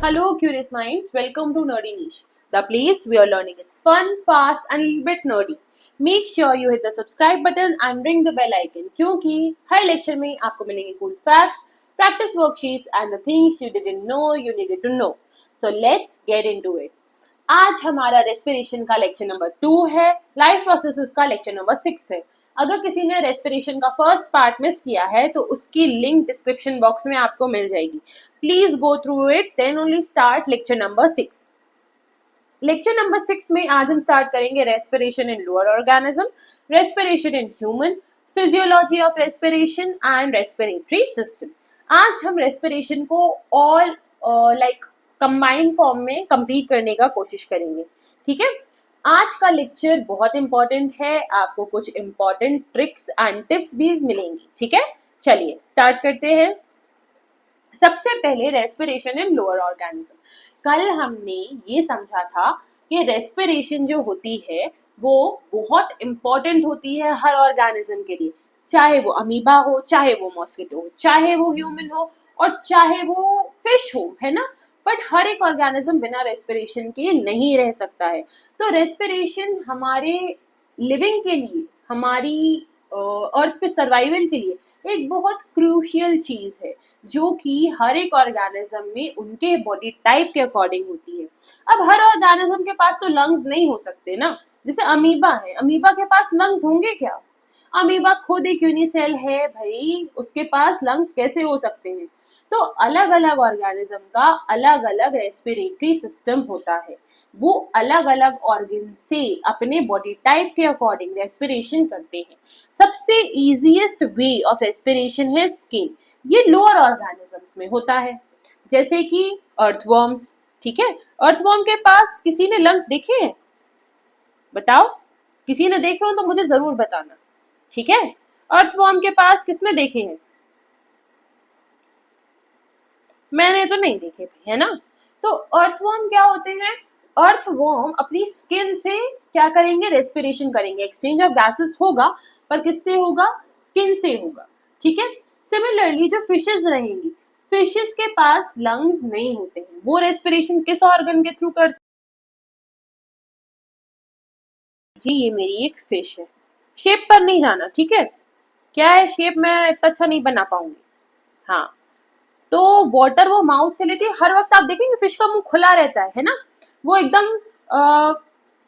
Hello, curious minds. Welcome to Nerdy Niche, the place where learning is fun, fast, and a little bit nerdy. Make sure you hit the subscribe button and ring the bell icon क्योंकि हर lecture में आपको मिलेंगे cool facts, practice worksheets, and the things you didn't know you needed to know. So let's get into it. आज हमारा respiration का lecture number 2 है, life processes का lecture number 6 है. अगर किसी ने रेस्पिरेशन का फर्स्ट पार्ट मिस किया है तो उसकी लिंक डिस्क्रिप्शन बॉक्स में आपको मिल जाएगी. Please go through it, then only start lecture number 6. Lecture number 6 में आज हम स्टार्ट करेंगे respiration in lower organism, respiration in human, physiology of respiration and respiratory system. आज हम रेस्पिरेशन को ऑल कंबाइंड फॉर्म में कंप्लीट करने का कोशिश करेंगे. ठीक है, आज का लेक्चर बहुत इंपॉर्टेंट है, आपको कुछ इंपॉर्टेंट ट्रिक्स एंड टिप्स भी मिलेंगी. ठीक है, चलिए स्टार्ट करते हैं. सबसे पहले रेस्पिरेशन इन लोअर ऑर्गेनिज्म. कल हमने ये समझा था कि रेस्पिरेशन जो होती है वो बहुत इंपॉर्टेंट होती है हर ऑर्गेनिज्म के लिए, चाहे वो अमीबा हो, चाहे वो मॉस्किटो हो, चाहे वो ह्यूमन हो और चाहे वो फिश हो, है ना. बट हर एक ऑर्गेनिज्म बिना रेस्पिरेशन के नहीं रह सकता है. तो रेस्पिरेशन हमारे लिविंग के लिए, हमारी अर्थ पे सर्वाइवल के लिए एक बहुत क्रूशियल चीज है जो कि हर एक ऑर्गेनिज्म में उनके बॉडी टाइप के अकॉर्डिंग होती है. अब हर ऑर्गेनिज्म के पास तो लंग्स नहीं हो सकते ना. जैसे अमीबा है, अमीबा के पास लंग्स होंगे क्या? अमीबा खुद एक यूनिसेल है भाई, उसके पास लंग्स कैसे हो सकते हैं? तो अलग अलग ऑर्गेनिज्म का अलग अलग रेस्पिरेटरी सिस्टम होता है. वो अलग अलग ऑर्गन से अपने बॉडी टाइप के अकॉर्डिंग रेस्पिरेशन करते हैं. सबसे इजीएस्ट वे ऑफ रेस्पिरेशन है स्किन. ये लोअर ऑर्गेनिजम्स में होता है, जैसे कि अर्थवर्म्स. ठीक है, अर्थवर्म के पास किसी ने लंग्स देखे हैं? बताओ, किसी ने देखे हो तो मुझे जरूर बताना. ठीक है, अर्थवर्म के पास किसने देखे हैं? मैंने तो नहीं देखे, है ना. तो अर्थवर्म क्या होते हैं? अर्थवर्म अपनी स्किन से क्या करेंगे? रेस्पिरेशन करेंगे. एक्सचेंज ऑफ गैसेस होगा, पर किससे होगा? स्किन से होगा. ठीक है. सिमिलरली जो फिशेस रहेंगी, फिशेस के पास लंग्स नहीं होते हैं. वो रेस्पिरेशन किस ऑर्गन के थ्रू करते हैं? जी, ये मेरी एक फिश है. शेप पर नहीं जाना, ठीक है. क्या है शेप, मैं इतना अच्छा नहीं बना पाऊंगी. हाँ, तो वाटर वो माउथ से लेती है. हर वक्त आप देखेंगे फिश का मुंह खुला रहता है ना. वो एकदम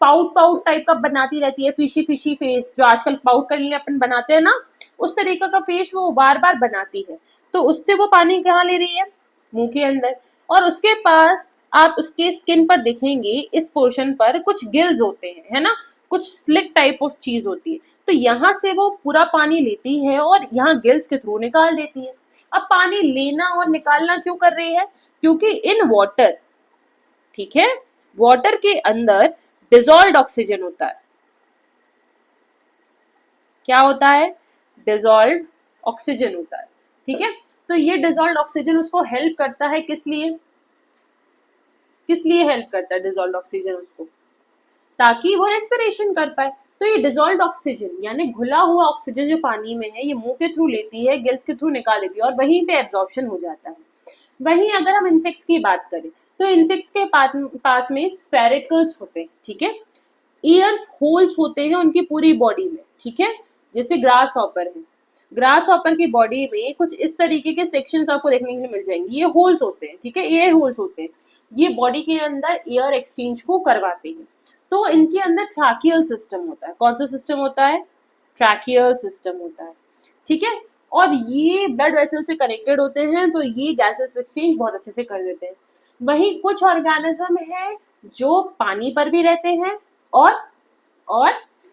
पाउट पाउट टाइप का बनाती रहती है, फिशी फिशी फेस, जो आजकल पाउट करने अपन बनाते हैं ना, उस तरीके का फेस वो बार बार बनाती है. तो उससे वो पानी कहाँ ले रही है? मुंह के अंदर. और उसके पास आप उसके स्किन पर देखेंगे, इस पोर्शन पर कुछ गिल्स होते हैं, है ना, कुछ स्लिट टाइप ऑफ चीज होती है. तो यहाँ से वो पूरा पानी लेती है और यहाँ गिल्स के थ्रू निकाल देती है. अब पानी लेना और निकालना क्यों कर रही है? क्योंकि इन वाटर, ठीक है, वाटर के अंदर डिसॉल्व्ड ऑक्सीजन होता है. क्या होता है? डिसॉल्व्ड ऑक्सीजन होता है. ठीक है, तो ये डिसॉल्व्ड ऑक्सीजन उसको हेल्प करता है. किस लिए? किस लिए हेल्प करता है डिसॉल्व्ड ऑक्सीजन उसको? ताकि वो रेस्पिरेशन कर पाए. तो ये डिसॉल्व्ड ऑक्सीजन यानी घुला हुआ ऑक्सीजन जो पानी में है, ये मुंह के थ्रू लेती है, गिल्स के थ्रू निकाल लेती है और वहीं पे एब्जॉर्प्शन हो जाता है. वहीं अगर हम इंसेक्ट्स की बात करें तो इंसेक्ट्स के पास में स्फेरिकल्स होते हैं. ठीक है, ईयर्स होल्स होते हैं उनकी पूरी बॉडी में. ठीक है, जैसे ग्रास हॉपर है, ग्रास हॉपर की बॉडी में कुछ इस तरीके के सेक्शंस आपको देखने के लिए मिल जाएंगे. ये होल्स होते हैं. ठीक है, एयर होल्स होते हैं. ये बॉडी के अंदर एयर एक्सचेंज को करवाते हैं. तो इनके अंदर ट्रैकियल सिस्टम होता है. कौन सा सिस्टम होता है? ट्रैकियल सिस्टम होता है. ठीक है, और ये ब्लड वेसल से कनेक्टेड होते हैं, तो ये गैसेस एक्सचेंज बहुत अच्छे से कर देते हैं. वहीं कुछ ऑर्गेनिज्म है जो पानी पर भी रहते हैं और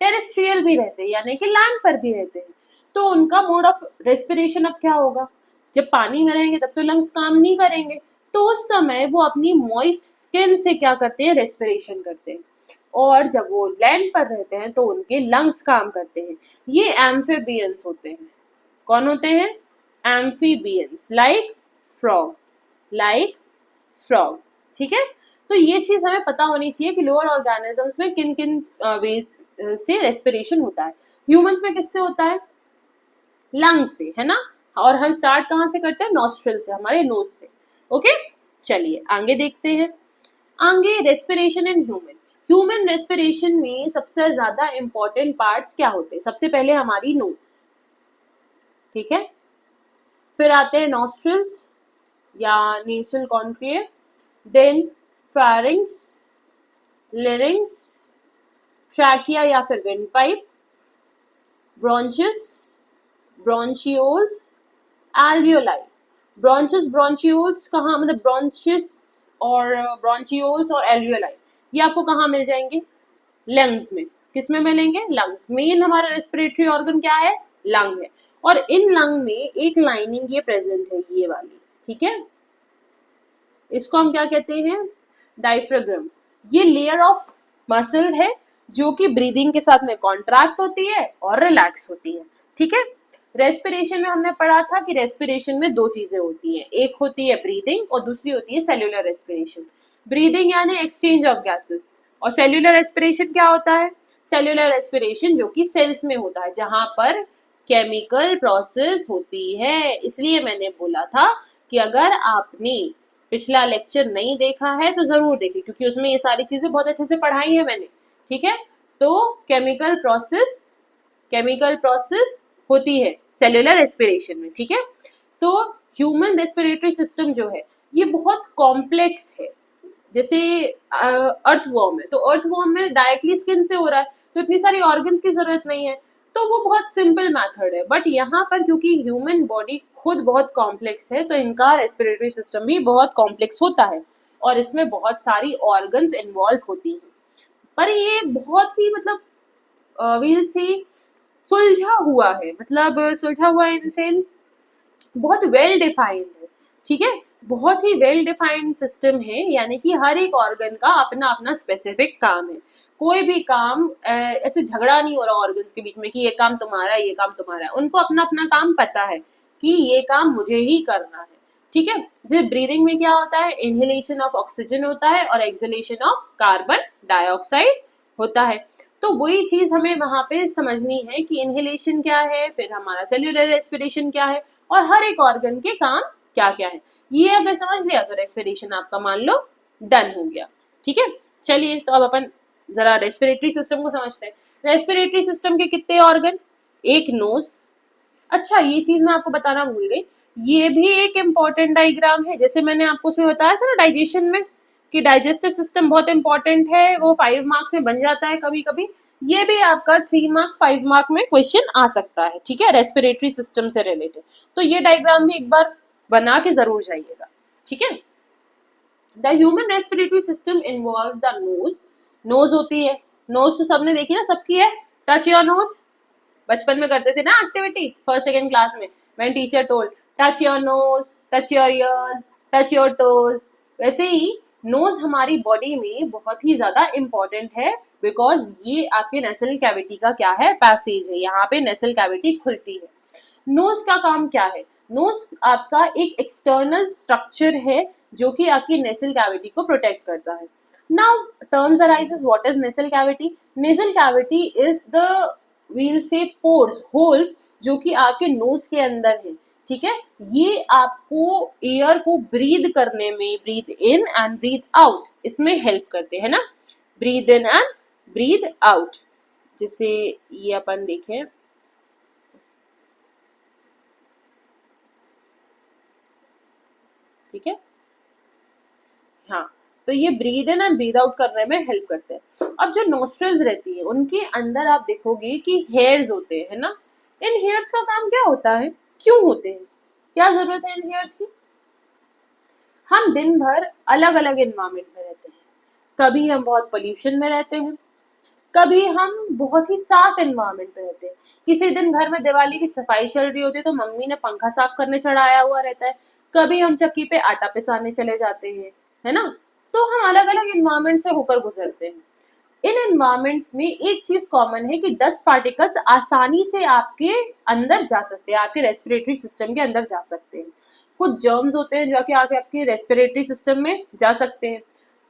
टेरेस्ट्रियल भी रहते हैं, यानी कि लैंड पर भी रहते हैं. तो उनका मोड ऑफ रेस्पिरेशन अब क्या होगा? जब पानी में रहेंगे तब तो लंग्स काम नहीं करेंगे, तो उस समय वो अपनी मॉइस्ट स्किन से क्या करते हैं? रेस्पिरेशन करते हैं. और जब वो लैंड पर रहते हैं तो उनके लंग्स काम करते हैं. ये एम्फीबियंस होते हैं. कौन होते हैं? Amphibians, like frog, like frog. ठीक है, तो ये चीज हमें पता होनी चाहिए कि लोअर ऑर्गेनिजम्स में किन किन वेज से रेस्पिरेशन होता है. ह्यूमंस में किससे होता है? लंग्स से, है ना. और हम स्टार्ट कहाँ से करते हैं? नॉस्ट्रल से, हमारे नोज से. ओके, चलिए आगे देखते हैं। आगे respiration in human. Human respiration में सबसे ज्यादा इंपॉर्टेंट पार्ट्स क्या होते हैं? सबसे पहले हमारी नोज, ठीक है, फिर आते हैं नॉस्ट्रल्स या नेसल कॉन्ट्रियर, देन फेरिंग्स, लेरिंग्स, ट्रैकिया या फिर विंड पाइप, ब्रोंचेस, ब्रोंचियोल्स, एल्वियोलाई। ब्रोंचेस ब्रोंचियोल्स कहाँ, मतलब ब्रोंचेस और ब्रोंचियोल्स और एल्वियोलाई ये आपको कहाँ मिल जाएंगे? लंग्स में। किस में मिलेंगे? लंग्स। मेन हमारा रेस्पिरेटरी ऑर्गन क्या है? लंग है। और इन लंग में एक लाइनिंग ये प्रेजेंट है, ये वाली, ठीक है, इसको हम क्या कहते हैं? डायफ्राग्राम। ये लेयर ऑफ मसल है जो कि ब्रीदिंग के साथ में कॉन्ट्रैक्ट होती है और रिलैक्स होती है, ठीक है। रेस्पिरेशन में हमने पढ़ा था कि रेस्पिरेशन में दो चीजें होती हैं, एक होती है ब्रीदिंग और दूसरी होती है सेल्यूलर रेस्पिरेशन। ब्रीदिंग यानी एक्सचेंज ऑफ गैसेस, और सेल्यूलर रेस्पिरेशन क्या होता है? सेल्यूलर रेस्पिरेशन जो कि सेल्स में होता है, जहां पर केमिकल प्रोसेस होती है। इसलिए मैंने बोला था कि अगर आपने पिछला लेक्चर नहीं देखा है तो जरूर देखें, क्योंकि उसमें ये सारी चीजें बहुत अच्छे से पढ़ाई है मैंने, ठीक है। तो केमिकल प्रोसेस होती है सेल्यूलर रेस्पिरेशन में, ठीक है। तो ह्यूमन रेस्पिरेटरी सिस्टम जो है ये बहुत कॉम्प्लेक्स है। जैसे अर्थवॉर्म है, तो अर्थवॉर्म में डायरेक्टली स्किन से हो रहा है, तो इतनी सारी ऑर्गन्स की जरूरत नहीं है, तो वो बहुत सिंपल मेथड है। बट यहाँ पर क्योंकि ह्यूमन बॉडी खुद बहुत कॉम्प्लेक्स है, तो इनका रेस्पिरेटरी सिस्टम भी बहुत कॉम्प्लेक्स होता है और इसमें बहुत सारी ऑर्गन्स इन्वॉल्व होती हैं। पर ये बहुत ही मतलब वील से सुलझा हुआ है, मतलब सुलझा हुआ इन सेंस बहुत वेल डिफाइंड है, ठीक है। बहुत ही वेल डिफाइंड सिस्टम है, यानी कि हर एक ऑर्गन का अपना अपना स्पेसिफिक काम है। कोई भी काम ऐसे झगड़ा नहीं हो रहा ऑर्गन्स के बीच में कि ये काम तुम्हारा है, ये काम तुम्हारा है। उनको अपना अपना काम पता है कि ये काम मुझे ही करना है, ठीक है। जैसे ब्रीदिंग में क्या होता है? इनहेलेशन ऑफ ऑक्सीजन होता है और एक्सहेलेशन ऑफ कार्बन डाइऑक्साइड होता है। तो वही चीज हमें वहां पे समझनी है कि इनहेलेशन क्या है, फिर हमारा सेल्यूलर रेस्पिरेशन क्या है और हर एक ऑर्गन के काम क्या क्या है। ये अगर समझ लिया तो रेस्पिरेशन आपका मान लो डन हो गया, ठीक है। चलिए तो अब अपन जरा रेस्पिरेटरी सिस्टम को समझते हैं। रेस्पिरेटरी सिस्टम के कितने ऑर्गन? एक नोज। अच्छा ये चीज मैं आपको बताना भूल गई, ये भी एक इम्पॉर्टेंट डायग्राम है। जैसे मैंने आपको उसमें बताया था ना डाइजेशन में कि डाइजेस्टिव सिस्टम बहुत इंपॉर्टेंट है, वो 5 मार्क्स में बन जाता है कभी कभी। ये भी आपका 3 मार्क 5 मार्क में क्वेश्चन आ सकता है, ठीक है, रेस्पिरेटरी सिस्टम से रिलेटेड। तो ये डायग्राम भी एक बार बना के जरूर जाइएगा, ठीक है। The human respiratory system involves the nose. Nose होती है, नोज तो सबने देखी ना, सबकी है। टच योर नोज, बचपन में करते थे ना एक्टिविटी फर्स्ट सेकंड क्लास में, when teacher told touch your nose, touch your ears, touch your toes. वैसे ही नोज हमारी बॉडी में बहुत ही ज्यादा इंपॉर्टेंट है, बिकॉज ये आपके नेसल कैविटी का क्या है? पैसेज है, यहाँ पे नेसल कैविटी खुलती है। नोज का काम क्या है? नोज आपका एक एक्सटर्नल स्ट्रक्चर है जो कि आपकी नेसल कैविटी को प्रोटेक्ट करता है। Now terms arises, what is nasal cavity? Nasal cavity is the वील से पोर्स, होल्स जो कि आपके नोज के अंदर है, ठीक है। ये आपको एयर को ब्रीद करने में, breathe in and breathe out, इसमें हेल्प करते हैं ना, breathe in and breathe out. जैसे ये अपन देखें, ठीक है, हाँ, तो ये breathe in and breathe out करने में हेल्प करते हैं। अब जो नोस्ट्रल्स रहती है उनके अंदर आप देखोगे कि हेयर्स होते हैं ना। इन हेयर्स का काम क्या होता है? क्यों होते हैं? क्या जरूरत है इन हेयर्स की? हम दिन भर अलग अलग एनवायरमेंट में रहते हैं। कभी हम बहुत पोल्यूशन में रहते हैं, कभी हम बहुत ही साफ एनवायरमेंट में रहते हैं। किसी दिन घर में दिवाली की सफाई चल रही होती है तो मम्मी ने पंखा साफ करने चढ़ाया हुआ रहता है। कभी हम चक्की पे आटा पिसाने चले जाते हैं, है ना। तो हम अलग अलग एनवायरमेंट से होकर गुजरते हैं। इन एनवायरमेंट्स में एक चीज कॉमन है कि डस्ट पार्टिकल्स आसानी से आपके अंदर जा सकते हैं, आपके रेस्पिरेटरी सिस्टम के अंदर जा सकते हैं। कुछ जर्म्स होते हैं जो कि आके आपके रेस्पिरेटरी सिस्टम में जा सकते हैं।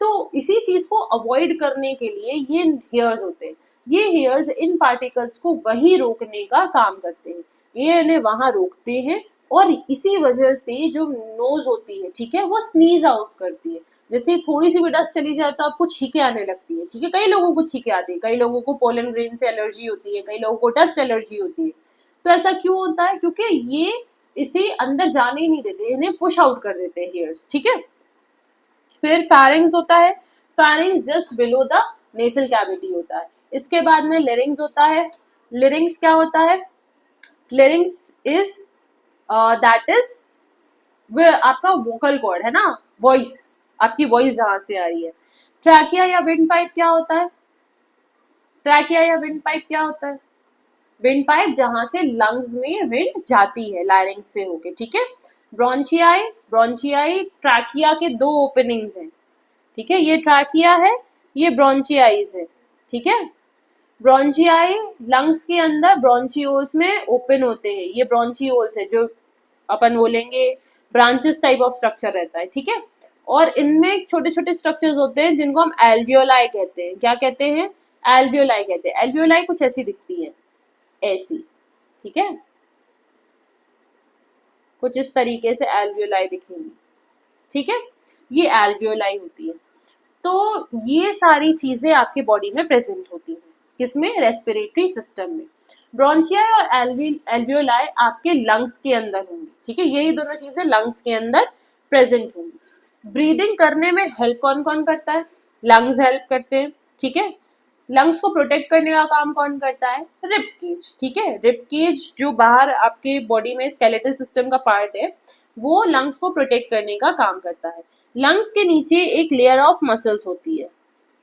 तो इसी चीज को अवॉइड करने के लिए ये हेयर्स होते हैं। ये हेयर्स इन पार्टिकल्स को वहीं रोकने का काम करते हैं, ये इन्हें वहां रोकते हैं और इसी वजह से जो नोज होती है, ठीक है, वो स्नीज आउट करती है। जैसे थोड़ी सी भी डस्ट चली जाए तो आपको छींके आने लगती है, ठीक है, कई लोगों को छींके आती है, कई लोगों को पोलन ग्रेन से एलर्जी होती है, कई लोगों को डस्ट एलर्जी होती है। तो ऐसा क्यों होता है? क्योंकि ये इसे अंदर जाने ही नहीं देते, इन्हें पुश आउट कर देते हैं हेयर्स, ठीक है। फिर फेरिंग्स होता है, pharynx just below the nasal cavity होता है। इसके बाद में लेरिंग्स होता है। लेरिंग्स क्या होता है? लेरिंग्स इज दैट इज आपका वोकल कॉर्ड है ना, वॉइस, आपकी वॉइस जहां से आ रही है। ट्रैकिया या विंड पाइप क्या होता है? ट्रैकिया या विंड पाइप क्या होता है? विंड पाइप जहां से लंग्स में विंड जाती है लायरिंग्स से होके, ठीक है। ब्रोंचियाई, ब्रोंचियाई ट्रैकिया के दो ओपनिंग्स हैं, ठीक है, ये ट्रैकिया है, ये ब्रोंचियाइज है, ठीक है। ब्रोंचियाई लंग्स के अंदर ब्रोंचियोल्स में ओपन होते हैं, ये ब्रोंचियोल्स है जो अपन बोलेंगे ब्रांचेस टाइप ऑफ स्ट्रक्चर रहता है, ठीक है। और इनमें छोटे छोटे स्ट्रक्चर्स होते हैं जिनको हम एल्वियोलाई कहते हैं। क्या कहते हैं? एल्वियोलाई कहते हैं। एल्वियोलाई कुछ ऐसी दिखती है, ऐसी, ठीक है, कुछ इस तरीके से एल्वियोलाई दिखेंगी, ठीक है, ये एल्वियोलाई होती है। तो ये सारी चीजें आपके बॉडी में प्रेजेंट होती हैं, किसमें? रेस्पिरेटरी सिस्टम में। ब्रोंचिया और एल्वियोलाई आपके लंग्स के अंदर होंगी, ठीक है, यही दोनों चीजें लंग्स के अंदर प्रेजेंट होंगी। ब्रीदिंग करने में हेल्प कौन कौन करता है? लंग्स हेल्प करते हैं, ठीक है। लंग्स को प्रोटेक्ट करने का काम कौन करता है? रिब केज, ठीक है। रिब केज जो बाहर आपके बॉडी में स्केलेटल सिस्टम का पार्ट है, वो लंग्स को प्रोटेक्ट करने का काम करता है। लंग्स के नीचे एक लेयर ऑफ मसल्स होती है,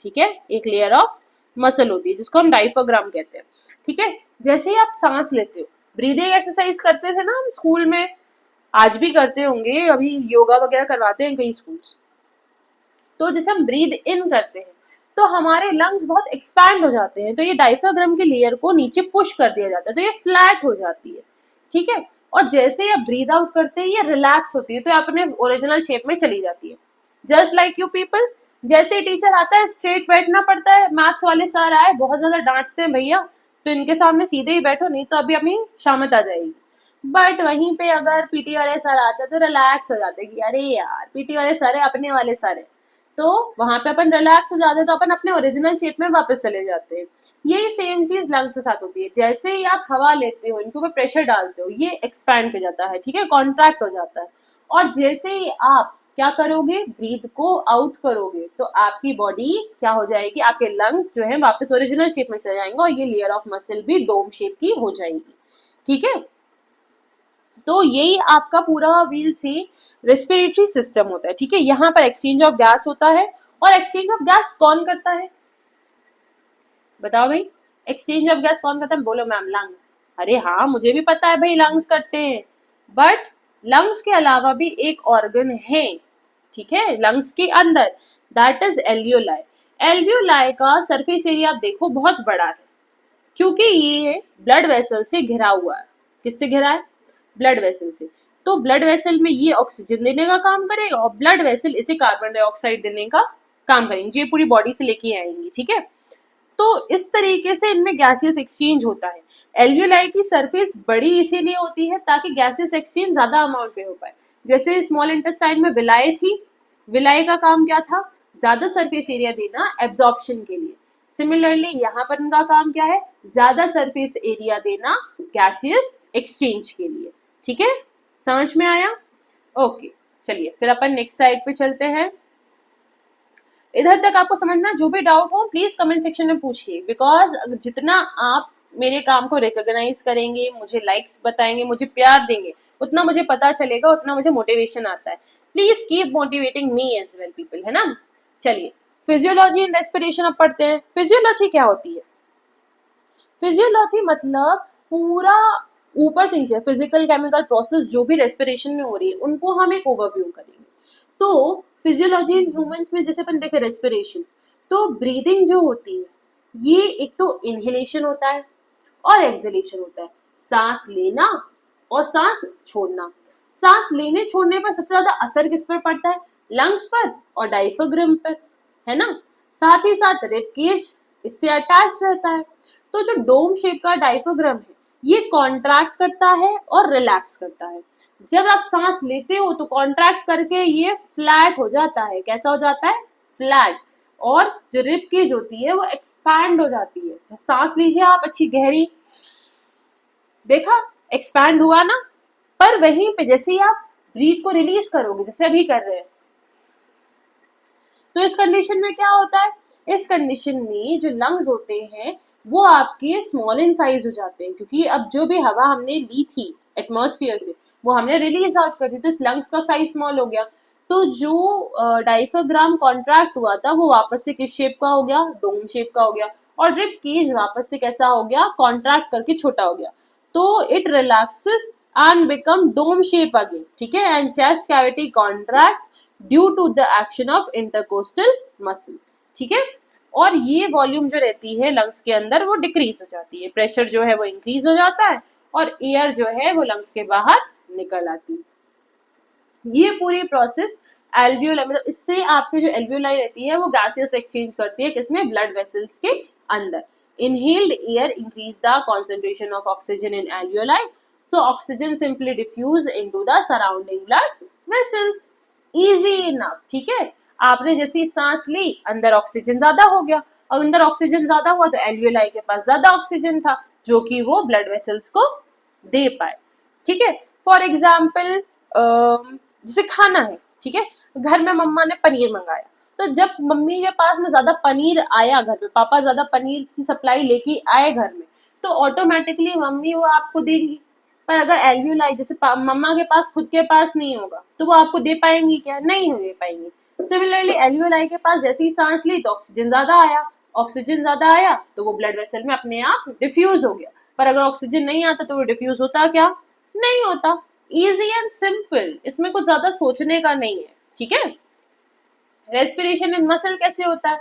ठीक है, एक लेयर ऑफ मसल होती है जिसको हम डायफ्राम कहते हैं, ठीक है। जैसे ही आप सांस लेते हो, ब्रीदिंग एक्सरसाइज करते थे ना हम स्कूल में, आज भी करते होंगे, अभी योगा वगैरह करवाते हैं कई स्कूल्स। तो जैसे हम ब्रीद इन करते हैं तो हमारे लंग्स बहुत एक्सपैंड हो जाते हैं, तो ये डायफ्राम के लेयर को नीचे पुश कर दिया जाता है, तो ये फ्लैट हो जाती है, ठीक है। और जैसे ही आप ब्रीद आउट करते हैं ये रिलैक्स होती है, तो अपने ओरिजिनल शेप में चली जाती है। जस्ट लाइक यू पीपल, जैसे ही टीचर आता है स्ट्रेट बैठना पड़ता है, मैथ्स वाले सर आए बहुत ज्यादा डांटते हैं भैया, तो इनके सामने सीधे ही बैठो, नहीं तो अभी अपनी शामत आ जाएगी। बट वहीं पे अगर पीटी वाले सर आते तो रिलैक्स हो जाते कि अरे यार पीटी वाले सर है, अपने वाले सर है, तो वहां पे अपन रिलैक्स हो जाते हैं, तो अपन अपने ओरिजिनल शेप में वापस चले जाते हैं। यही सेम चीज लंग्स के साथ होती है, जैसे ही आप हवा लेते हो, इनके ऊपर प्रेशर डालते हो, ये एक्सपैंड हो जाता है, ठीक है, कॉन्ट्रैक्ट हो जाता है। और जैसे ही आप क्या करोगे? ब्रीथ को आउट करोगे, तो आपकी बॉडी क्या हो जाएगी? आपके लंग्स जो है वापस ओरिजिनल शेप में चले जाएंगे और ये लेयर ऑफ मसल भी डोम शेप की हो जाएगी, ठीक है। तो यही आपका पूरा व्हील सी रेस्पिरेटरी सिस्टम होता है, ठीक है। यहाँ पर एक्सचेंज ऑफ गैस होता है, और एक्सचेंज ऑफ गैस कौन करता है? बताओ भाई, एक्सचेंज ऑफ गैस कौन करता है? बोलो मैम, लंग्स। अरे हाँ, मुझे भी पता है भाई, लंग्स करते हैं, बट लंग्स के अलावा भी एक ऑर्गन है, ठीक है, लंग्स के अंदर, दैट इज एल्वियोलाई। एल्वियोलाई का सरफेस एरिया आप देखो बहुत बड़ा है, क्योंकि ये ब्लड वेसल से घिरा हुआ है। किससे घिरा है? ब्लड वेसल से। तो ब्लड वेसल में ये ऑक्सीजन देने का काम करेगा और ब्लड वेसल इसे कार्बन डाइऑक्साइड देने का काम करेंगे, ये पूरी बॉडी से लेके आएंगी, ठीक है। तो इस तरीके से इनमें गैसियस एक्सचेंज होता है। एल्वियोलाई की सरफेस बड़ी इसीलिए होती है ताकि गैसियस एक्सचेंज ज्यादा अमाउंट में हो पाए। जैसे स्मॉल इंटेस्टाइन में विलाय थी, विलाय का काम क्या था? ज्यादा सरफेस एरिया देना एब्जॉर्प्शन के लिए। सिमिलरली यहाँ पर इनका काम क्या है? ज्यादा सरफेस एरिया देना गैसियस एक्सचेंज के लिए, ठीक है, समझ में आया? ओके, चलिए फिर अपन नेक्स्ट स्लाइड पे चलते हैं। इधर तक आपको समझना, जो भी डाउट हो प्लीज कमेंट सेक्शन में पूछिए, बिकॉज जितना आप मेरे काम को रिकॉग्नाइज करेंगे, मुझे लाइक्स बताएंगे, मुझे प्यार देंगे, उतना मुझे पता चलेगा, उतना मुझे मोटिवेशन आता है। Please keep motivating me as well people, है ना। चलिए फिजियोलॉजी एंड रेस्पिरेशन अब पढ़ते हैं। फिजियोलॉजी क्या होती है? फिजियोलॉजी मतलब पूरा ऊपर से नीचे फिजिकल केमिकल प्रोसेस जो भी रेस्पिरेशन में हो रही है उनको हम एक ओवरव्यू करेंगे। तो फिजियोलॉजी इन ह्यूमंस में जैसे अपन देखे रेस्पिरेशन, तो ब्रीदिंग जो होती है ये एक तो इनहेलेशन होता है और एक्सहेलेशन होता है, सांस लेना और सांस छोड़ना। सांस लेने छोड़ने पर सबसे ज्यादा असर किस पर पड़ता है? लंग्स पर और डायफ्राम पर, है ना। साथ ही साथ रिब केज इससे अटैच रहता है। तो जो डोम शेप का डायफ्राम है ये कॉन्ट्रैक्ट करता है और रिलैक्स करता है। जब आप सांस लेते हो तो कॉन्ट्रैक्ट करके ये फ्लैट हो जाता है। कैसा हो जाता है? फ्लैट। और जो रिब केज होती है वो एक्सपैंड हो जाती है। सांस लीजिए आप अच्छी गहरी, देखा एक्सपैंड हुआ ना। पर वहीं पे जैसे ही आप ब्रीथ को रिलीज करोगे, जैसे अभी कर रहे हैं, तो इस कंडीशन में क्या होता है? इस कंडीशन में जो लंग्स होते हैं वो आपके स्मॉल इन साइज हो जाते हैं, क्योंकि अब जो भी हवा हमने ली थी एटमॉस्फेयर से वो हमने रिलीज आउट कर दी, तो इस लंग्स का साइज स्मॉल हो गया। तो जो डायफ्राग्राम कॉन्ट्रैक्ट हुआ था वो वापस से किस शेप का हो गया? डोम शेप का हो गया। और रिब केज वापस से कैसा हो गया? कॉन्ट्रैक्ट करके छोटा हो गया। तो it relaxes and become dome shape again, ठीक है। and chest cavity contracts due to the action of intercostal muscle, ठीक है। और ये वॉल्यूम जो रहती है लंग्स के अंदर वो डिक्रीज हो जाती है, प्रेशर जो है वो इंक्रीज हो जाता है और एयर जो है वो लंग्स के बाहर निकल आती है। ये पूरी प्रोसेस एल्वियोलाई, मतलब इससे आपके जो एल्वियोलाई रहती है वो गैसेस एक्सचेंज करती है किसमें? ब्लड वेसल्स के अंदर। Inhaled air increase the concentration of oxygen in alveoli, so oxygen simply diffuse into the surrounding blood vessels, easy enough, ठीक है। आपने जैसी सांस ली अंदर ऑक्सीजन ज्यादा हो गया, और अंदर ऑक्सीजन ज्यादा हुआ तो एल्वियोलाई के पास ज्यादा ऑक्सीजन था जो कि वो ब्लड वेसल्स को दे पाए, ठीक है। फॉर एग्जाम्पल जैसे खाना है, ठीक है, घर में मम्मा ने पनीर मंगाया, तो जब मम्मी के पास में ज्यादा पनीर आया घर में, पापा ज्यादा पनीर की सप्लाई लेके आए घर में, तो ऑटोमेटिकली मम्मी वो आपको देगी। पर अगर एल्वियोलाई जैसे मम्मा के पास खुद के पास नहीं होगा तो वो आपको दे पाएंगी क्या? नहीं दे पाएंगी। सिमिलरली एल्वियोलाई के पास जैसे ही सांस ली तो ऑक्सीजन ज्यादा आया, ऑक्सीजन ज्यादा आया तो वो ब्लड वेसल में अपने आप डिफ्यूज हो गया। पर अगर ऑक्सीजन नहीं आता तो वो डिफ्यूज होता क्या? नहीं होता। इजी एंड सिंपल, इसमें कुछ ज्यादा सोचने का नहीं है, ठीक है। रेस्पिरेशन इन मसल कैसे होता है?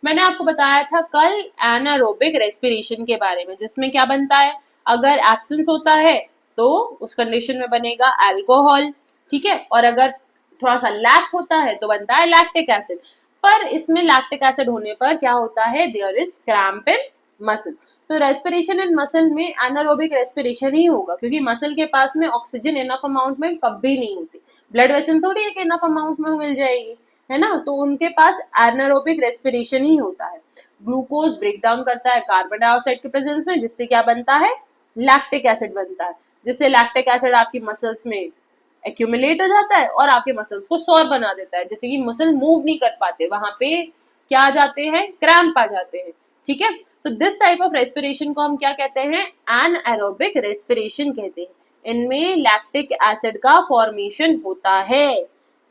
मैंने आपको बताया था कल एनारोबिक रेस्पिरेशन के बारे में, जिसमें क्या बनता है? अगर एब्सेंस होता है तो उस कंडीशन में बनेगा अल्कोहल, ठीक है। और अगर थोड़ा सा लैक होता है तो बनता है लैक्टिक एसिड। पर इसमें लैक्टिक एसिड होने पर क्या होता है? There is cramp in muscle. तो रेस्पिरेशन इन मसल में एनारोबिक रेस्पिरेशन ही होगा, क्योंकि मसल के पास में ऑक्सीजन इनफ अमाउंट में कभी नहीं होती। ब्लड वेसल थोड़ी एक इनफ अमाउंट में मिल जाएगी, है ना। तो उनके पास एनारोबिक रेस्पिरेशन ही होता है। ग्लूकोज ब्रेक डाउन करता है कार्बन डाइऑक्साइड के प्रेजेंस में, जिससे क्या बनता है? लैक्टिक एसिड बनता है। जिससे लैक्टिक एसिड आपकी मसल्स में एक्यूमुलेट हो जाता है और आपके मसल्स को सॉर बना देता है, जैसे कि मसल मूव नहीं कर पाते, वहां पे क्या आ जाते हैं? क्रैम्प आ जाते हैं, ठीक है। तो दिस टाइप ऑफ रेस्पिरेशन को हम क्या कहते हैं? एनारोबिक रेस्पिरेशन कहते हैं। इनमें लैक्टिक एसिड का फॉर्मेशन होता है,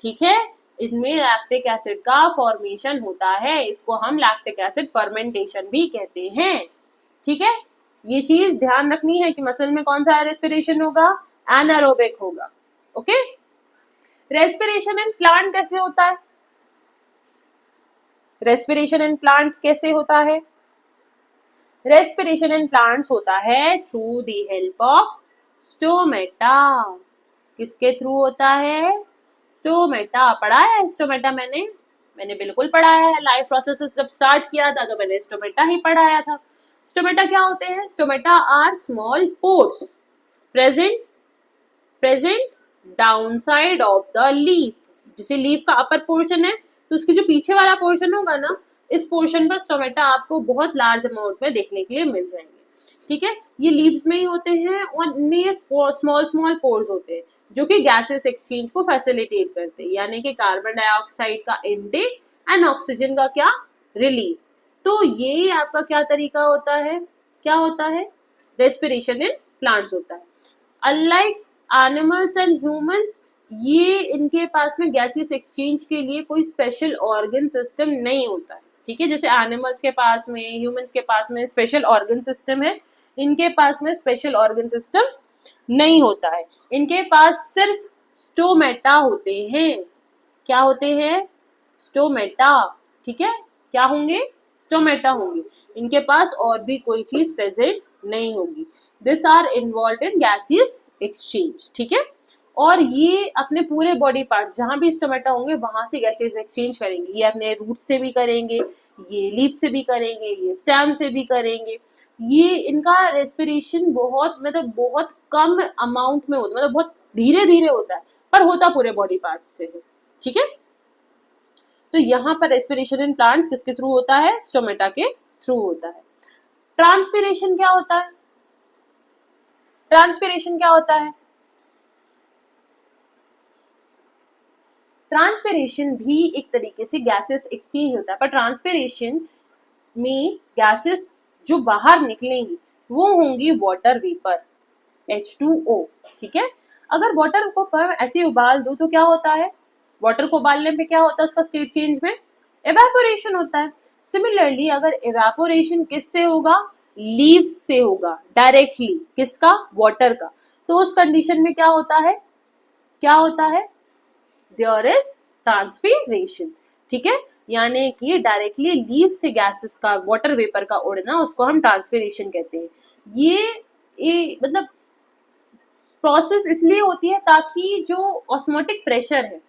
ठीक है। इनमें लैक्टिक एसिड का फॉर्मेशन होता है, इसको हम लैक्टिक एसिड फर्मेंटेशन भी कहते हैं, ठीक है। ये चीज ध्यान रखनी है कि मसल में कौन सा रेस्पिरेशन होगा? एनारोबिक होगा, ओके। रेस्पिरेशन इन प्लांट कैसे होता है? रेस्पिरेशन इन प्लांट कैसे होता है? रेस्पिरेशन इन प्लांट्स होता है through the help of stomata. किसके थ्रू होता है? स्टोमेटा। पढ़ा है स्टोमेटा? मैंने बिल्कुल पढ़ाया है। लाइफ प्रोसेस जब स्टार्ट किया था तो मैंने स्टोमेटा ही पढ़ाया था। स्टोमेटा क्या होते हैं? Stomata are small pores present downside of the leaf. जैसे लीफ का अपर पोर्शन है तो उसकी जो पीछे वाला पोर्शन होगा ना, इस पोर्शन पर स्टोमेटा आपको बहुत लार्ज अमाउंट में देखने के लिए मिल जाएंगे, ठीक है। ये लीव्स में ही होते हैं और इनमें स्मॉल स्मॉल पोर्स होते हैं जो कि गैसेस एक्सचेंज को फैसिलिटेट करते हैं, यानी कि कार्बन डाइऑक्साइड का इनटेक एंड ऑक्सीजन का क्या? रिलीज। तो ये आपका क्या तरीका होता है? क्या होता है? रेस्पिरेशन इन प्लांट्स होता है। अनलाइक एनिमल्स एंड ह्यूमंस, ये इनके पास में गैसेस एक्सचेंज के लिए कोई स्पेशल ऑर्गन सिस्टम नहीं होता है, ठीक है। जैसे एनिमल्स के पास में, ह्यूमंस के पास में स्पेशल ऑर्गन सिस्टम है, इनके पास में स्पेशल ऑर्गन सिस्टम नहीं होता है। इनके पास सिर्फ स्टोमेटा होते हैं। क्या होते हैं? स्टोमेटा, ठीक है। क्या होंगे? स्टोमेटा होंगे। इनके पास और भी कोई चीज प्रेजेंट नहीं होगी। This are involve in gaseous exchange, ठीक है। और ये अपने पूरे बॉडी पार्ट्स जहां भी स्टोमेटा होंगे वहां से गैसेस एक्सचेंज करेंगे। ये अपने रूट से भी करेंगे, ये लीफ से भी करेंगे, ये स्टेम से भी करेंगे। ये इनका रेस्पिरेशन बहुत कम अमाउंट में होता है, मतलब बहुत धीरे धीरे होता है, पर होता पूरे बॉडी पार्ट से है, ठीक है। तो यहाँ पर रेस्पिरेशन इन प्लांट्स किसके थ्रू होता है, स्टोमेटा के थ्रू होता है। ट्रांसपिरेशन क्या होता है, ट्रांसपिरेशन क्या होता है, ट्रांसपिरेशन भी एक तरीके से गैसेस एक्सचेंज होता है, पर ट्रांसपिरेशन में गैसेस जो बाहर निकलेंगी वो होंगी वाटर वेपर H2O, ठीक है। अगर वाटर को पर ऐसे उबाल दो तो क्या होता है, वाटर को उबालने पे क्या होता है, उसका स्टेट चेंज में एवेपोरेशन होता है। सिमिलरली अगर एवेपोरेशन किससे होगा, लीव्स से होगा डायरेक्टली, किसका, वाटर का, तो उस कंडीशन में क्या होता है, क्या होता है, देयर इज ट्रांसपीरेशन, ठीक है। यानी कि डायरेक्टली लीव से गैसेस का, वाटर वेपर का उड़ना, उसको हम ट्रांसपीरेशन कहते हैं। ये मतलब प्रोसेस इसलिए होती है ताकि जो ऑस्मोटिक प्रेशर है,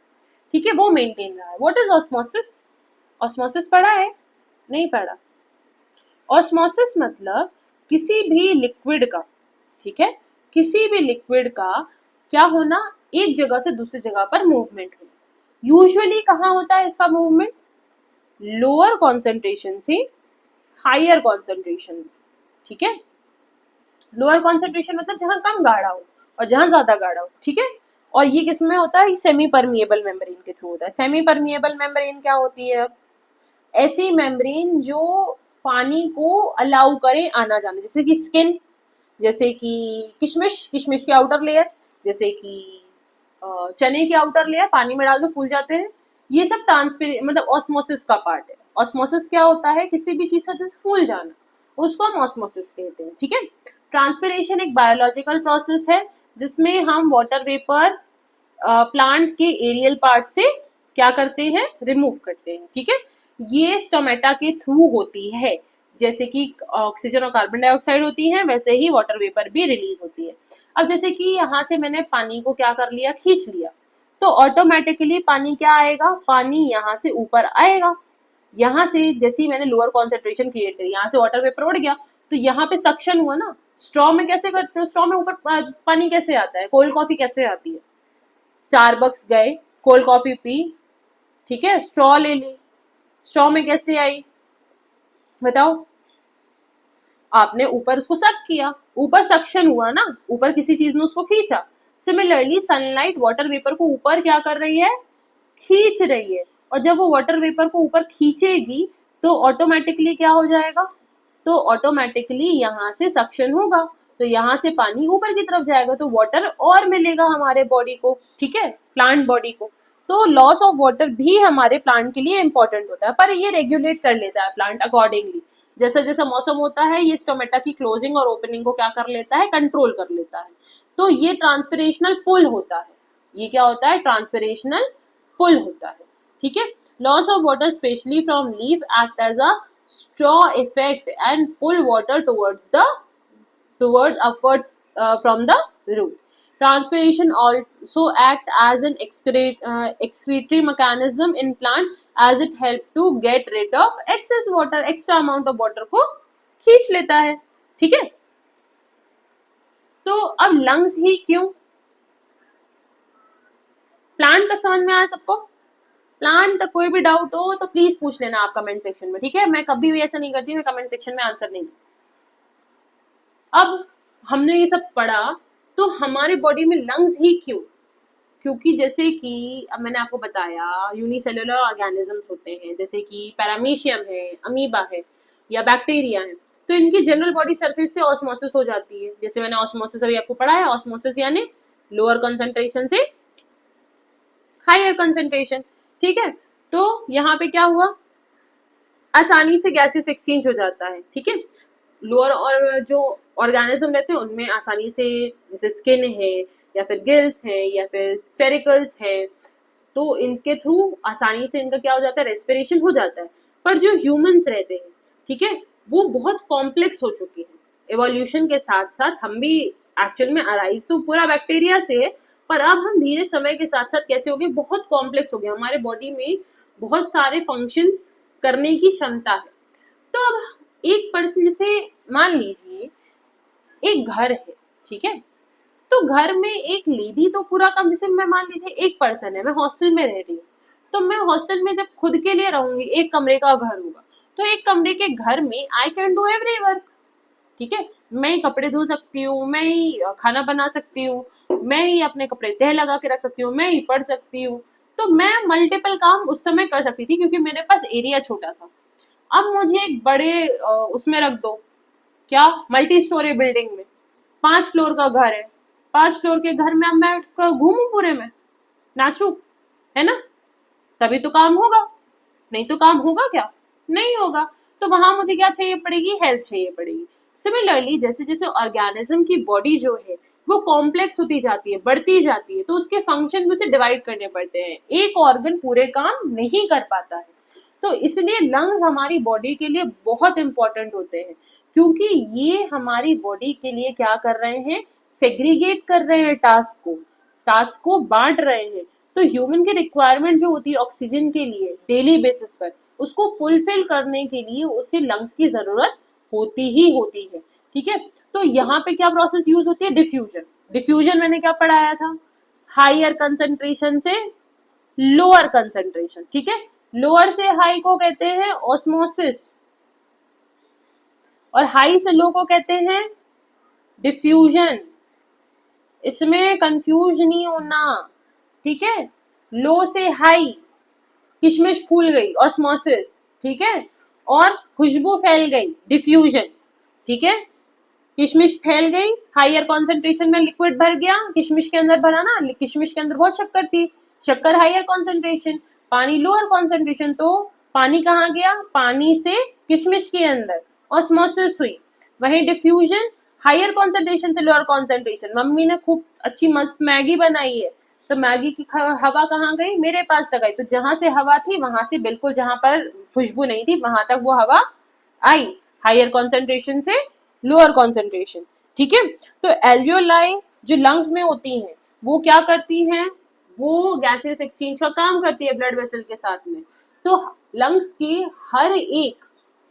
ठीक है, वो मेंटेन रहा है। व्हाट इज ऑस्मोसिस, ऑस्मोसिस पढ़ा है, नहीं पढ़ा। ऑस्मोसिस मतलब किसी भी लिक्विड का, ठीक है, किसी भी लिक्विड का क्या होना, एक जगह से दूसरी जगह पर मूवमेंट होना। यूजुअली कहाँ होता है इसका मूवमेंट, लोअर कॉन्सेंट्रेशन से हायर कॉन्सेंट्रेशन में, ठीक है। लोअर कॉन्सेंट्रेशन मतलब जहां कम गाढ़ा हो और जहां ज्यादा गाढ़ा हो, ठीक है। और ये किस में होता है, सेमी परमिएबल मेम्ब्रेन के थ्रू होता है। सेमी परमिएबल मेम्ब्रेन क्या होती है, ऐसी मेम्ब्रेन जो पानी को अलाउ करे आना जाना, जैसे कि स्किन, जैसे कि किशमिश, किशमिश की आउटर लेयर, जैसे कि चने की आउटर लेयर, पानी में डाल दो फूल जाते हैं। ये सब ट्रांसपेरेंट मतलब ऑस्मोसिस का पार्ट है। ऑस्मोसिस क्या होता है, किसी भी चीज का जैसे फूल जाना, उसको हम ऑस्मोसिस कहते हैं, ठीक है। ट्रांसपिरेशन एक बायोलॉजिकल प्रोसेस है जिसमें हम वाटर वेपर प्लांट के एरियल पार्ट से क्या करते हैं, रिमूव करते हैं, ठीक है। ये स्टोमेटा के थ्रू होती है, जैसे कि ऑक्सीजन और कार्बन डाइऑक्साइड होती है, वैसे ही वाटर वेपर भी रिलीज होती है। अब जैसे कि यहाँ से मैंने पानी को क्या कर लिया, खींच लिया, तो ऑटोमेटिकली पानी क्या आएगा, पानी यहाँ से ऊपर आएगा। यहाँ से जैसे ही मैंने लोअर कॉन्सेंट्रेशन क्रिएट करी, यहाँ से वाटर वेपर उड़ गया, तो यहाँ पे सक्शन हुआ ना। स्ट्रॉ में कैसे करते हो, स्ट्रॉ में ऊपर पानी कैसे आता है, कोल्ड कॉफी कैसे आती है, स्टारबक्स गए, कोल्ड कॉफी पी, ठीक है, स्ट्रॉ ले ली, स्ट्रॉ में कैसे आई बताओ, आपने ऊपर उसको सक किया, ऊपर सक्शन हुआ ना, ऊपर किसी चीज ने उसको खींचा। सिमिलरली सनलाइट वाटर वेपर को ऊपर क्या कर रही है, खींच रही है, और जब वो वाटर वेपर को ऊपर खींचेगी तो ऑटोमेटिकली क्या हो जाएगा, तो ऑटोमेटिकली यहाँ से सक्शन होगा, तो यहाँ से पानी ऊपर की तरफ जाएगा, तो वाटर और मिलेगा हमारे बॉडी को, ठीक है, प्लांट बॉडी को। तो लॉस ऑफ वाटर भी हमारे प्लांट के लिए इंपॉर्टेंट होता है, पर ये रेगुलेट कर लेता है प्लांट अकॉर्डिंगली। जैसा जैसा मौसम होता है ये स्टोमेटा की क्लोजिंग और ओपनिंग को क्या कर लेता है, कंट्रोल कर लेता है। तो ये ट्रांसपिरेशनल पुल होता है, ये क्या होता है, ट्रांसपिरेशनल पुल होता है, ठीक है। Loss of water specially from leaf act as a straw effect and pull water towards upwards from the root. Transpiration also act as an excretory mechanism in plant as it help to get rid of excess water, extra amount of water को खींच लेता है, ठीक है। तो अब lungs ही क्यों, plant तक समझ में आया सबको, प्लान तक कोई भी डाउट हो तो प्लीज पूछ लेना आप कमेंट सेक्शन में, ठीक है। मैं कभी भी ऐसा नहीं करती, मैं कमेंट सेक्शन में आंसर नहीं। अब हमने ये सब पढ़ा, तो हमारे बॉडी में लंग्स ही क्यों, क्योंकि जैसे कि अब मैंने आपको बताया यूनिसेलुलर ऑर्गेनिजम्स होते हैं, जैसे कि पैरामीशियम है, अमीबा है या बैक्टीरिया है, तो इनकी जनरल बॉडी सरफेस से ऑस्मोसिस हो जाती है। जैसे मैंने ऑस्मोसिस अभी आपको पढ़ा है, ऑस्मोसिस यानी लोअर कंसंट्रेशन से हायर कंसंट्रेशन, ठीक है। तो यहाँ पे क्या हुआ, आसानी से गैसेस एक्सचेंज हो जाता है, ठीक है। लोअर और जो ऑर्गेनिज्म रहते हैं उनमें आसानी से, जैसे स्किन है या फिर गिल्स है या फिर स्फेरिकल्स है, तो इनके थ्रू आसानी से इनका क्या हो जाता है, रेस्पिरेशन हो जाता है। पर जो ह्यूमंस रहते हैं, ठीक है, वो बहुत कॉम्प्लेक्स हो चुके हैं। एवोल्यूशन के साथ साथ हम भी एक्चुअल में अराइज तो पूरा बैक्टीरिया से है, पर अब हम धीरे समय के साथ साथ कैसे हो गए, बहुत कॉम्प्लेक्स हो गए, हमारे बॉडी में बहुत सारे फंक्शंस करने की क्षमता है। तो अब एक पर्सन, जैसे मान लीजिए एक घर है, ठीक है, तो घर में एक लेडी तो पूरा काम, जैसे मैं मान लीजिए एक पर्सन है, मैं हॉस्टल में रह रही हूँ, तो मैं हॉस्टल में जब खुद के लिए रहूंगी, एक कमरे का घर होगा, तो एक कमरे के घर में I can do every work. ठीक है, मैं ही कपड़े धो सकती हूँ, मैं ही खाना बना सकती हूँ, मैं ही अपने कपड़े तह लगा के रख सकती हूँ, मैं ही पढ़ सकती हूँ। तो मैं मल्टीपल काम उस समय कर सकती थी क्योंकि मेरे पास एरिया छोटा था। अब मुझे एक बड़े उसमें रख दो, क्या, मल्टी स्टोरी बिल्डिंग में, 5 फ्लोर का घर है, 5 फ्लोर के घर में अब मैं घूमू पूरे में, नाचू, है ना, तभी तो काम होगा, नहीं तो काम होगा क्या, नहीं होगा। तो वहां मुझे क्या चाहिए पड़ेगी, हेल्प चाहिए पड़ेगी। सिमिलरली जैसे जैसे ऑर्गेनिज्म की बॉडी जो है वो कॉम्प्लेक्स होती जाती है, बढ़ती जाती है, तो उसके फंक्शन में उसे डिवाइड करने पड़ते हैं, एक ऑर्गन पूरे काम नहीं कर पाता है। तो इसलिए लंग्स हमारी बॉडी के लिए बहुत इंपॉर्टेंट होते हैं, क्योंकि ये हमारी बॉडी के लिए क्या कर रहे हैं, सेग्रीगेट कर रहे हैं टास्क को बांट रहे हैं। तो ह्यूमन की रिक्वायरमेंट जो होती है ऑक्सीजन के लिए डेली बेसिस पर, उसको फुलफिल करने के लिए उसे लंग्स की जरूरत होती ही होती है। ठीक है, तो यहाँ पे क्या प्रोसेस यूज होती है, डिफ्यूजन। डिफ्यूजन मैंने क्या पढ़ाया था, हायर कंसंट्रेशन से लोअर कंसंट्रेशन। ठीक है, लोअर से हाई को कहते हैं ऑस्मोसिस, और हाई से लो को कहते हैं डिफ्यूजन। इसमें कंफ्यूज नहीं होना, ठीक है। लो से हाई, किशमिश फूल गई, ऑस्मोसिस, ठीक है, और खुशबू फैल गई, डिफ्यूजन, ठीक है। किशमिश फैल गई, हायर कॉन्सेंट्रेशन में लिक्विड भर गया, किशमिश के अंदर भरा ना, किशमिश के अंदर बहुत शक्कर थी, शक्कर हायर कॉन्सेंट्रेशन, पानी लोअर कॉन्सेंट्रेशन, तो पानी कहाँ गया, पानी से किशमिश के अंदर, ऑस्मोसिस हुई। वही डिफ्यूजन, हायर कॉन्सेंट्रेशन से लोअर कॉन्सेंट्रेशन। मम्मी ने खूब अच्छी मस्त मैगी बनाई है, तो मैगी की हवा कहाँ गई, मेरे पास तक आई, तो जहां से हवा थी वहां से बिल्कुल जहां पर खुशबू नहीं थी वहां तक वो हवा आई, हायर कॉन्सेंट्रेशन से लोअर कॉन्सेंट्रेशन। ठीक है, तो एल्वियोलाई जो लंग्स में होती हैं वो क्या करती हैं, वो गैसेस एक्सचेंज का काम करती है ब्लड वेसल के साथ में। तो लंग्स की हर एक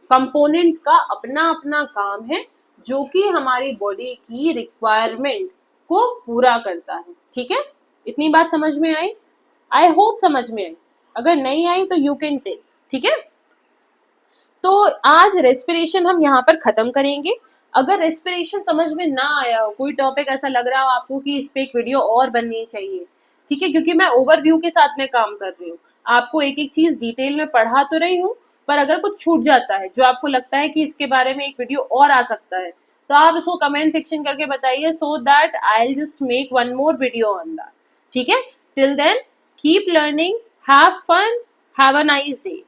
कंपोनेंट का अपना अपना काम है जो कि हमारी बॉडी की रिक्वायरमेंट को पूरा करता है। ठीक है, इतनी बात समझ में आई, आई होप समझ में आई, अगर नहीं आई तो यू कैन टेक। ठीक है, तो आज रेस्पिरेशन हम यहाँ पर खत्म करेंगे। अगर रेस्पिरेशन समझ में ना आया हो, कोई टॉपिक ऐसा लग रहा हो आपको कि इस पे एक वीडियो और बननी चाहिए, ठीक है, क्योंकि मैं ओवरव्यू के साथ में काम कर रही हूँ, आपको एक एक चीज डिटेल में पढ़ा तो रही हूँ, पर अगर कुछ छूट जाता है जो आपको लगता है कि इसके बारे में एक वीडियो और आ सकता है, तो आप इसको कमेंट सेक्शन करके बताइए, so that I will just make one more video on that. ठीक है, till then keep learning, have fun, have a nice day.